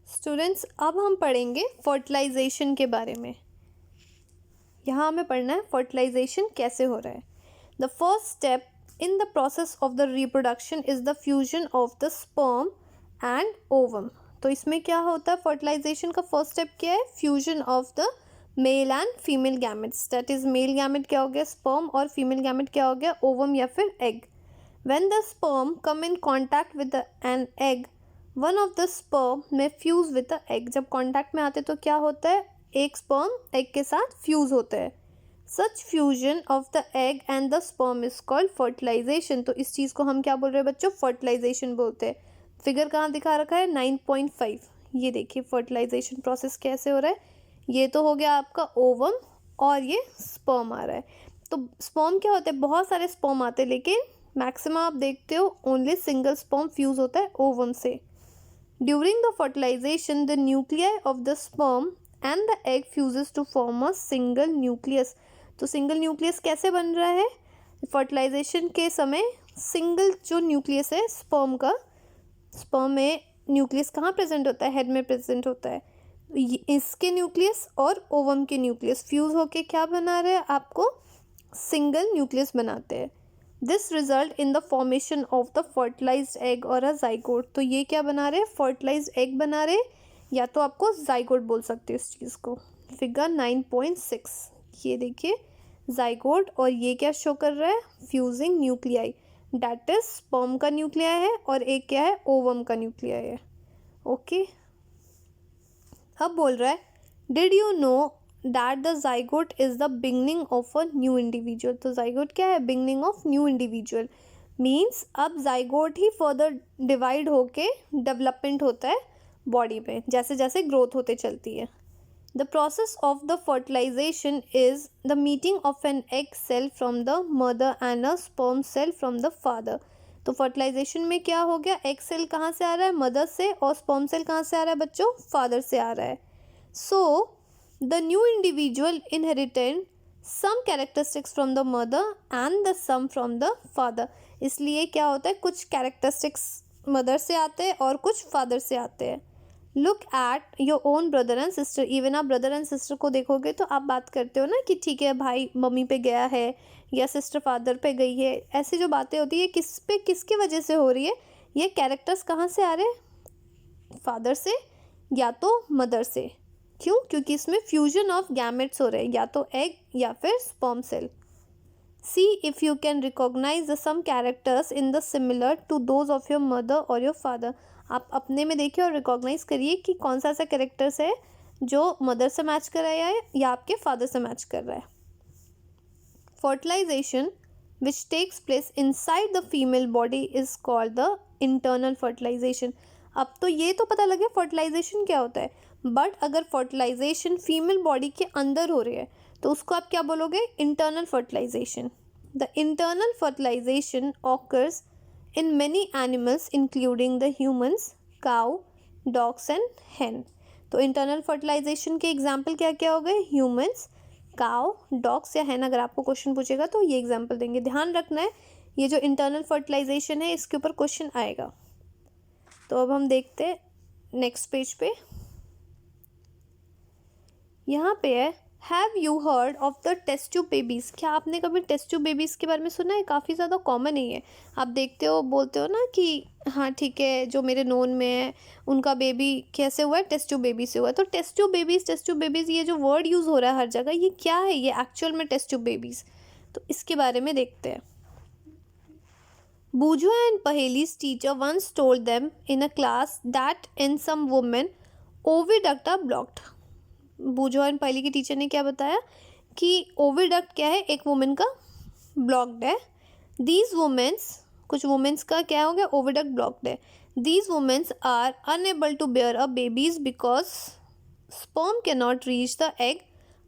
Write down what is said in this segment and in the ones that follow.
Students, अब हम पढ़ेंगे फर्टिलाइजेशन के बारे में। यहाँ हमें पढ़ना है फर्टिलाइजेशन कैसे हो रहा है। The first step in the process of the reproduction is the fusion of the sperm and ovum. तो इसमें क्या होता है, फर्टिलाइजेशन का फर्स्ट स्टेप क्या है, fusion of the male and female gametes. That is male gamete क्या हो गया स्पर्म और फीमेल गैमेट क्या हो गया ओवम या फिर egg. When the sperm come in contact with an egg, one of the sperm में फ्यूज विद द एग। जब कॉन्टैक्ट में आते तो क्या होता है, एक स्पर्म एग के साथ फ्यूज होता है। Such fusion of the egg and the sperm is called fertilisation. तो इस चीज़ को हम क्या बोल रहे हैं बच्चों, फर्टिलाइजेशन बोलते हैं। फिगर कहाँ दिखा रखा है 9.5। ये देखिए फर्टिलाइजेशन प्रोसेस कैसे हो रहा है। ये तो हो गया आपका ओवम और ये स्पर्म आ रहा है। तो स्पर्म क्या होता है, बहुत सारे स्पर्म आते हैं, लेकिन मैक्सिमम आप देखते हो ओनली सिंगल स्पर्म फ्यूज होता है ओवम से। During the fertilization, the nuclei of the sperm and the egg fuses to form a single nucleus. तो सिंगल न्यूक्लियस कैसे बन रहा है, फर्टिलाइजेशन के समय सिंगल जो न्यूक्लियस है स्पर्म का, स्पर्म में न्यूक्लियस कहाँ प्रेजेंट होता है, हेड में प्रेजेंट होता है। इसके न्यूक्लियस और ओवम के न्यूक्लियस फ्यूज होके क्या बना रहे हैं, आपको सिंगल न्यूक्लियस बनाते हैं। This result in the formation of the fertilised egg और अ जाइगोट। तो ये क्या बना रहे हैं, फर्टिलाइज्ड एग बना रहे, या तो आपको जाइगोट बोल सकते हो इस चीज़ को। फिगर 9.6 ये देखिए जाइगोट, और ये क्या शो कर रहा है, fusing nuclei. That is sperm का न्यूक्लियाई है और एक क्या है, ओवम का न्यूक्लियाई है। ओके, अब बोल रहा है did you know that the zygote is the beginning of a new individual. तो जाइगोट क्या है, beginning of new individual. Means अब जाइगोट ही फर्दर डिवाइड होके डेवलपमेंट होता है बॉडी में, जैसे जैसे ग्रोथ होते चलती है। The process of the fertilisation is the meeting of an egg cell from the mother and a sperm cell from the father. तो फर्टिलाइजेशन में क्या हो गया, एग सेल कहाँ से आ रहा है, मदर से, और स्पर्म सेल कहाँ से आ रहा है बच्चों, फादर से आ रहा है। सो the new individual inherited some characteristics from the mother and the some from the father। इसलिए क्या होता है, कुछ characteristics मदर से आते हैं और कुछ फादर से आते हैं। Look at your own brother and sister. Even आप ब्रदर एंड सिस्टर को देखोगे तो आप बात करते हो ना कि ठीक है भाई मम्मी पे गया है या सिस्टर फादर पे गई है। ऐसी जो बातें होती है किस पे किसकी वजह से हो रही है, ये कैरेक्टर्स कहाँ से आ रहे हैं, फादर से या तो मदर से। क्यों, क्योंकि इसमें फ्यूजन ऑफ गैमेट्स हो रहे हैं, या तो एग या फिर sperm cell. See if you can recognise the some characters in the similar to those of your mother और योर फादर। आप अपने में देखिए और रिकॉग्नाइज करिए कि कौन सा ऐसा कैरेक्टर्स है जो मदर से मैच कर रहा है या आपके फादर से मैच कर रहा है। Fertilisation which takes place inside the female body is called the internal fertilisation. अब तो ये तो पता लगे फर्टिलाइजेशन क्या होता है, बट अगर फर्टिलाइजेशन फीमेल बॉडी के अंदर हो रही है तो उसको आप क्या बोलोगे, internal fertilisation. The internal fertilisation occurs in many animals including the humans, cow, dogs and hen. तो इंटरनल फर्टिलाइजेशन के एग्जाम्पल क्या क्या हो गए, ह्यूमंस, काउ, डॉग्स या हैन। अगर आपको क्वेश्चन पूछेगा तो ये एग्जाम्पल देंगे, ध्यान रखना है ये जो इंटरनल फर्टिलाइजेशन है इसके ऊपर क्वेश्चन आएगा। तो अब हम देखते हैं नेक्स्ट पेज पे, यहाँ पे है have you heard of the test tube babies. क्या आपने कभी टेस्ट ट्यूब बेबीज़ के बारे में सुना है, काफ़ी ज़्यादा कॉमन ही है। आप देखते हो बोलते हो ना कि हाँ ठीक है जो मेरे नोन में है उनका बेबी कैसे हुआ है, टेस्ट ट्यूब बेबी से हुआ है। तो टेस्ट ट्यूब बेबीज़ ये जो वर्ड यूज़ हो रहा है हर जगह, ये क्या है, ये एक्चुअल में टेस्ट ट्यूब बेबीज़, तो इसके बारे में देखते हैं। Bujo and Paheli's teacher once told them in a class that in some women oviduct are blocked। बूजो and पहली की टीचर ने क्या बताया कि ओविडक्ट क्या है, एक वुमेन का ब्लॉक्ड है। दीज वुमेन्स, कुछ वुमेन्स का क्या हो गया, ओविडक्ट ब्लॉक्ड है। These womens are unable to bear a babies because sperm can not reach the egg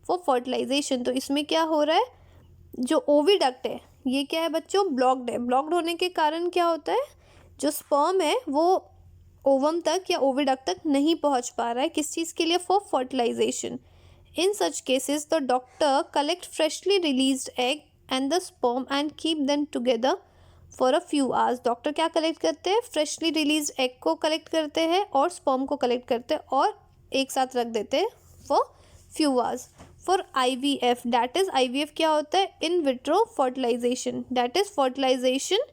for fertilisation. तो इसमें क्या हो रहा है, जो ओविडक्ट है ये क्या है बच्चों, ब्लॉक्ड है। ब्लॉक्ड होने के कारण क्या होता है, जो स्पर्म है वो ओवम तक या ओविडक्ट तक नहीं पहुंच पा रहा है, किस चीज़ के लिए, for fertilisation. In such cases the doctor collect freshly released egg and the sperm and keep them together for a few hours. Doctor क्या कलेक्ट करते हैं, फ्रेशली रिलीज एग को कलेक्ट करते हैं और स्पर्म को कलेक्ट करते हैं और एक साथ रख देते हैं for few hours. For IVF, that is IVF क्या होता है, in vitro fertilisation, that is fertilisation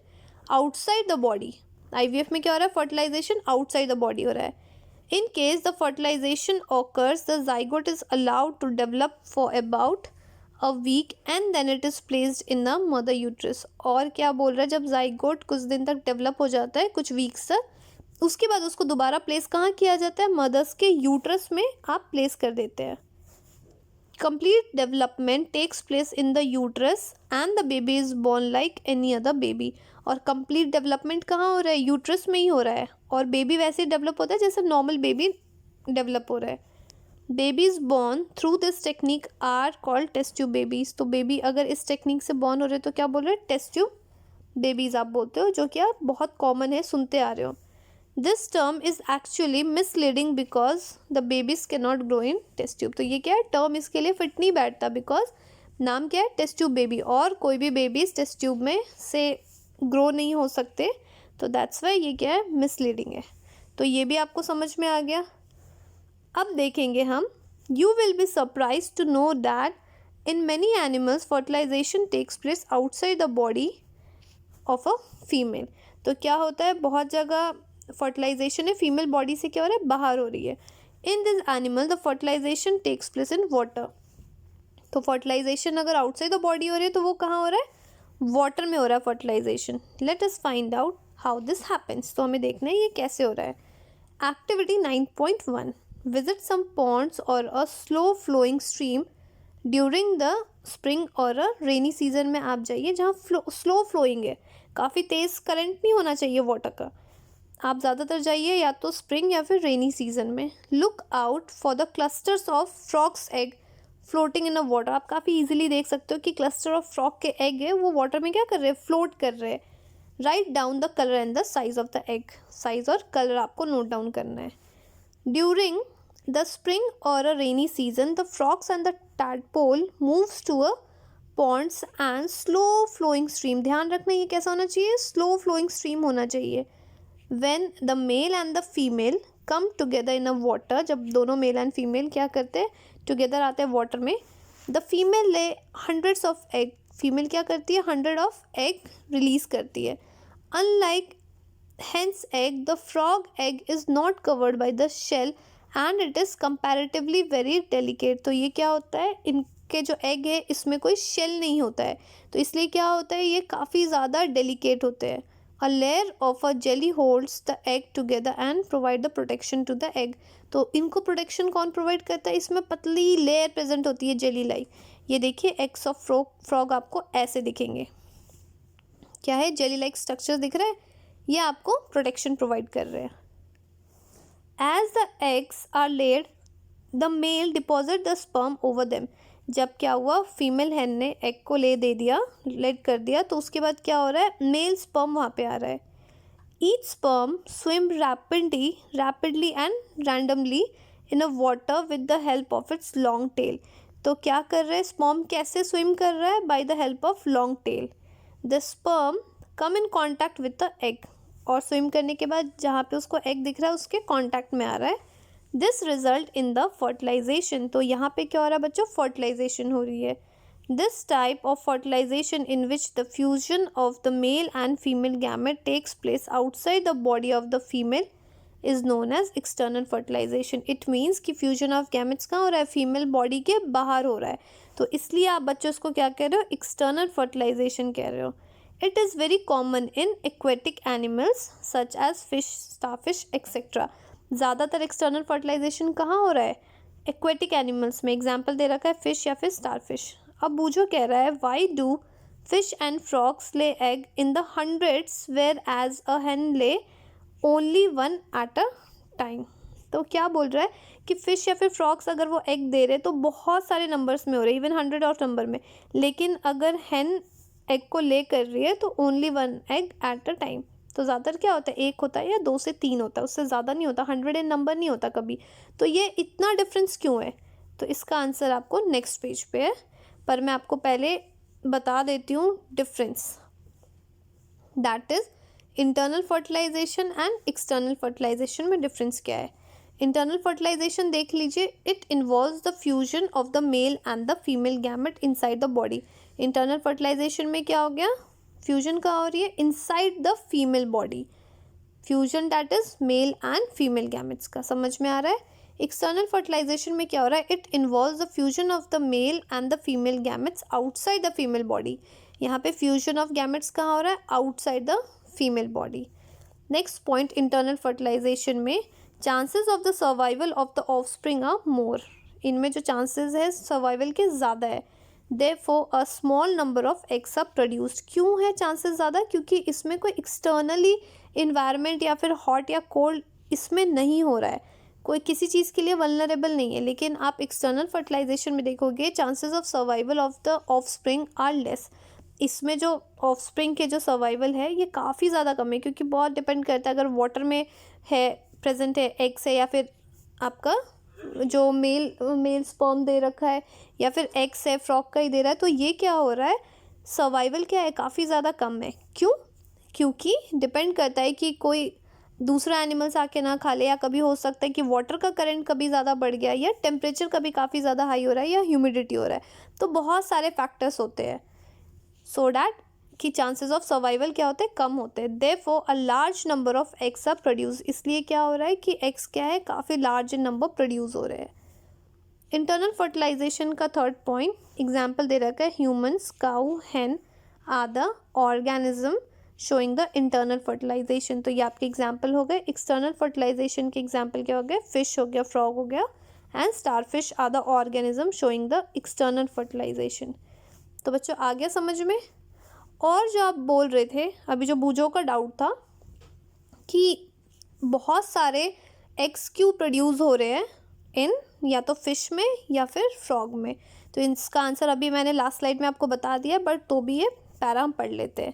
outside the body. IVF में क्या हो रहा है, फर्टिलाइजेशन आउटसाइड द बॉडी हो रहा है। In case the fertilization occurs, the zygote is allowed to develop for about a week and then it is placed in the mother uterus। और क्या बोल रहा है, जब जाइगोट कुछ दिन तक डेवलप हो जाता है, कुछ वीक्स तक, उसके बाद उसको दोबारा प्लेस कहाँ किया जाता है, मदर्स के यूट्रस में आप प्लेस कर देते हैं। Complete development takes place in the uterus and the baby is born like any other baby। और कंप्लीट डेवलपमेंट कहाँ हो रहा है, यूट्रस में ही हो रहा है और बेबी वैसे ही डेवलप होता है जैसे नॉर्मल बेबी डेवलप हो रहा है। Babies born through this technique are called test tube babies. तो बेबी अगर इस टेक्निक से बॉर्न हो रहे तो क्या बोल रहे हैं, टेस्ट ट्यूब बेबीज आप बोलते हो, जो कि आप बहुत कॉमन है, सुनते आ रहे हो। This term is actually misleading because the babies can not grow in test tube. तो ये क्या है, टर्म इसके लिए फिट नहीं बैठता बिकॉज नाम क्या है, टेस्ट ट्यूब बेबी, और कोई भी बेबीज टेस्ट ट्यूब में से ग्रो नहीं हो सकते, तो दैट्स वाई ये क्या है, मिसलीडिंग है। तो ये भी आपको समझ में आ गया। अब देखेंगे हम, you will be surprise to know that in many animals fertilisation takes place outside the body of a female. तो क्या होता है, बहुत जगह फर्टिलाइजेशन है फीमेल बॉडी से क्या हो रहा है, बाहर हो रही है। In this animal the fertilisation takes place in water. तो फर्टिलाइजेशन अगर आउटसाइड द बॉडी हो रही है तो वो कहाँ हो रहा है, वाटर में हो रहा है fertilisation. Let us find out how this happens. तो हमें देखना है ये कैसे हो रहा है। एक्टिविटी 9.1, विजिट सम पॉन्ड्स और a slow flowing stream during the spring और अ रेनी सीजन में आप जाइए जहाँ स्लो फ्लोइंग है, काफ़ी तेज़ करंट नहीं होना चाहिए वाटर का। आप ज़्यादातर जाइए या तो स्प्रिंग या फिर रेनी सीजन में। Look out for the clusters of frogs egg floating in a water. आप काफ़ी इजीली देख सकते हो कि क्लस्टर ऑफ फ्रॉक के एग है वो वाटर में क्या कर रहे हैं, फ्लोट कर रहे हैं। Right down the colour and the size of the egg. Size और कलर आपको नोट डाउन करना है। ड्यूरिंग द स्प्रिंग और a rainy season the frogs and the tadpole moves to a ponds and slow flowing stream. ध्यान रखना ये कैसा होना चाहिए, स्लो फ्लोइंग स्ट्रीम होना चाहिए। When the male and the female come together in a water, जब दोनों मेल एंड फीमेल क्या करते हैं, टुगेदर आते हैं वाटर में, the female lay hundreds of egg. Female क्या करती है, 100 ऑफ एग रिलीज करती है। Unlike hens egg, the frog egg is not covered by the shell and it is comparatively very delicate. तो ये क्या होता है, इनके जो एग है इसमें कोई शेल नहीं होता है, तो इसलिए क्या होता है, ये काफ़ी ज़्यादा डेलिकेट होते हैं। A layer of a jelly holds the egg together and provide the protection to the egg। तो इनको प्रोटेक्शन कौन प्रोवाइड करता है, इसमें पतली लेयर प्रेजेंट होती है जेली लाइक। ये देखिए एग्स ऑफ फ्रॉग आपको ऐसे दिखेंगे, क्या है, जेली लाइक स्ट्रक्चर दिख रहा है, ये आपको प्रोटेक्शन प्रोवाइड कर रहे हैं। As the eggs are laid the male deposit the sperm over them. जब क्या हुआ, फीमेल हैन ने एग को दे दिया, लेट कर दिया, तो उसके बाद क्या हो रहा है, मेल स्पर्म वहाँ पे आ रहा है। Each sperm swim rapidly and randomly in a water with the help of its long tail. तो क्या कर रहे हैं, स्पर्म कैसे स्विम कर रहा है, by the help of long tail. The sperm come in contact with the egg, और स्विम करने के बाद जहाँ पे उसको एग दिख रहा है उसके कॉन्टैक्ट में आ रहा है। This result in the fertilisation. तो यहाँ पे क्या हो रहा है बच्चों, फर्टिलाइजेशन हो रही है। This type of fertilisation in which the fusion of the male and female gamete takes place outside the body of the female is known as external fertilisation. It means कि फ्यूजन ऑफ गैमेट्स कहाँ हो रहा है, female body के बाहर हो रहा है, तो इसलिए आप बच्चों इसको क्या कह रहे हो, एक्सटर्नल फर्टिलाइजेशन कह रहे हो। It is very common in aquatic animals such as fish, starfish etcetera. ज़्यादातर एक्सटर्नल फर्टिलाइजेशन कहाँ हो रहा है, एक्वेटिक एनिमल्स में। एग्जाम्पल दे रखा है फिश या फिर स्टारफिश। अब बूझो कह रहा है, why do fish and frogs lay egg in the hundreds whereas a hen lay only one at a time. तो क्या बोल रहा है कि फ़िश या फिर फ्रॉक्स अगर वो एग दे रहे तो बहुत सारे नंबर्स में हो रहे हैं, इवन 100 और नंबर में, लेकिन अगर हैन एग को ले कर रही है तो only one egg eight a time. तो ज़्यादातर क्या होता है, एक होता है या 2 से 3 होता है, उससे ज़्यादा नहीं होता, 100 इन नंबर नहीं होता कभी। तो ये इतना डिफरेंस क्यों है, तो इसका आंसर आपको नेक्स्ट पेज पे है, पर मैं आपको पहले बता देती हूँ difference. That is internal fertilisation and external fertilisation में डिफरेंस क्या है। इंटरनल फर्टिलाइजेशन देख लीजिए, it involves the fusion of the male and the female gamete inside the body. Internal fertilisation में क्या हो गया, फ्यूजन कहाँ हो रही है, inside the female body, fusion that is male and female gametes का, समझ में आ रहा है। एक्सटर्नल फर्टिलाइजेशन में क्या हो रहा है, it involves the fusion of the male and the female gametes outside the female body. यहाँ पे फ्यूजन ऑफ गैमेट्स कहाँ हो रहा है, outside the female body. Next point internal fertilisation में, chances of the survival of the offspring are more. इनमें जो chances है सर्वाइवल के ज़्यादा है। Therefore a small number of eggs are produced. क्यों है चांसेस ज़्यादा, क्योंकि इसमें कोई एक्सटर्नली इन्वायरमेंट या फिर हॉट या कोल्ड इसमें नहीं हो रहा है, कोई किसी चीज़ के लिए वल्नरेबल नहीं है। लेकिन आप एक्सटर्नल फर्टिलाइजेशन में देखोगे chances of survival of the offspring are less. इसमें जो ऑफस्प्रिंग के जो सर्वाइवल है ये काफ़ी ज़्यादा कम है, क्योंकि बहुत डिपेंड करता है, अगर वाटर में है प्रेजेंट है एग्स है, या फिर आपका जो मेल स्पर्म दे रखा है, या फिर एग्स है फ्रॉग का ही दे रहा है, तो ये क्या हो रहा है, सर्वाइवल क्या है, काफ़ी ज़्यादा कम है। क्यों, क्योंकि डिपेंड करता है कि कोई दूसरा एनिमल्स आके ना खा ले, या कभी हो सकता है कि वाटर का करंट कभी ज़्यादा बढ़ गया, या टेम्परेचर कभी काफ़ी ज़्यादा हाई हो रहा है, या ह्यूमिडिटी हो रहा है। तो बहुत सारे फैक्टर्स होते हैं, सो डैट कि चांसेस ऑफ सर्वाइवल क्या होते हैं, कम होते हैं। Therefore a large number of eggs are produce. इसलिए क्या हो रहा है कि एग्स क्या है, काफ़ी लार्ज नंबर प्रोड्यूस हो रहे हैं। इंटरनल फर्टिलाइजेशन का थर्ड पॉइंट एग्जाम्पल दे रखा है, humans, cow, hen are the organism showing the internal fertilisation. तो ये आपके एग्जाम्पल हो गए। एक्सटर्नल फर्टिलाइजेशन के एग्जाम्पल क्या हो गए, फिश हो गया, फ्रॉग हो गया, and starfish are the organism showing the external fertilisation. तो बच्चों आ गया समझ में। और जो आप बोल रहे थे अभी, जो बूझो का डाउट था कि बहुत सारे एग्स क्यों प्रोड्यूस हो रहे हैं इन या तो फिश में या फिर फ्रॉग में, तो इसका आंसर अभी मैंने लास्ट स्लाइड में आपको बता दिया, बट तो भी ये पैरा हम पढ़ लेते हैं।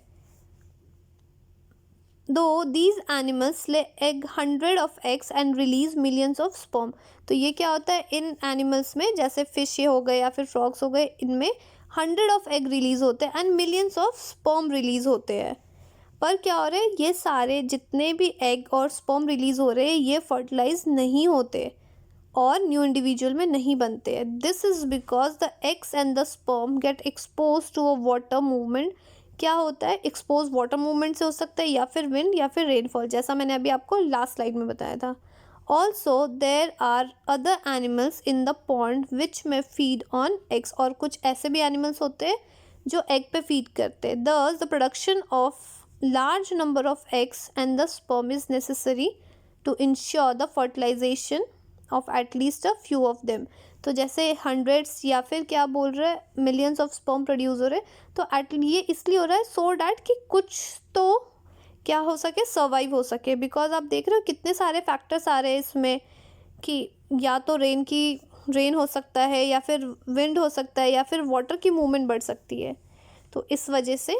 दो दीज एनिमल्स ले egg 100 of eggs and release millions of sperm. तो ये क्या होता है, इन एनिमल्स में जैसे फिश ये हो गए या फिर फ्रॉग्स हो गए, इनमें 100 ऑफ एग रिलीज होते हैं and millions of sperm release होते हैं। पर क्या हो रहा है, ये सारे जितने भी एग और स्पर्म रिलीज हो रहे हैं ये फर्टिलाइज नहीं होते और न्यू इंडिविजुअल में नहीं बनते हैं। This is because the eggs and the sperm get expose to a water movement. क्या होता है, एक्सपोज वाटर मूवमेंट से हो सकता है, या फिर विंड या फिर रेनफॉल, जैसा मैंने अभी आपको लास्ट स्लाइड में बताया था। Also there are other animals in the pond which में फीड ऑन एग्स। और कुछ ऐसे भी एनिमल्स होते हैं जो एग पे फीड करते हैं। Thus the production of large number of eggs and the sperm is necessary to ensure the fertilisation of at least a few of them. तो जैसे हंड्रेड्स या फिर क्या बोल रहे हैं, मिलियंस ऑफ स्पर्म प्रोड्यूस हो रहे हैं, तो ये इसलिए हो रहा है सो डैट कि कुछ तो क्या हो सके, सर्वाइव हो सके। बिकॉज आप देख रहे हो कितने सारे फैक्टर्स आ रहे हैं इसमें, कि या तो रेन हो सकता है, या फिर विंड हो सकता है, या फिर वाटर की मूवमेंट बढ़ सकती है। तो इस वजह से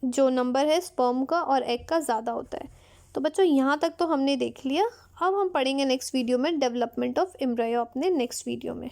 जो नंबर है स्पर्म का और एग का ज़्यादा होता है। तो बच्चों यहाँ तक तो हमने देख लिया। अब हम पढ़ेंगे नेक्स्ट वीडियो में डेवलपमेंट ऑफ एम्ब्रायो अपने नेक्स्ट वीडियो में।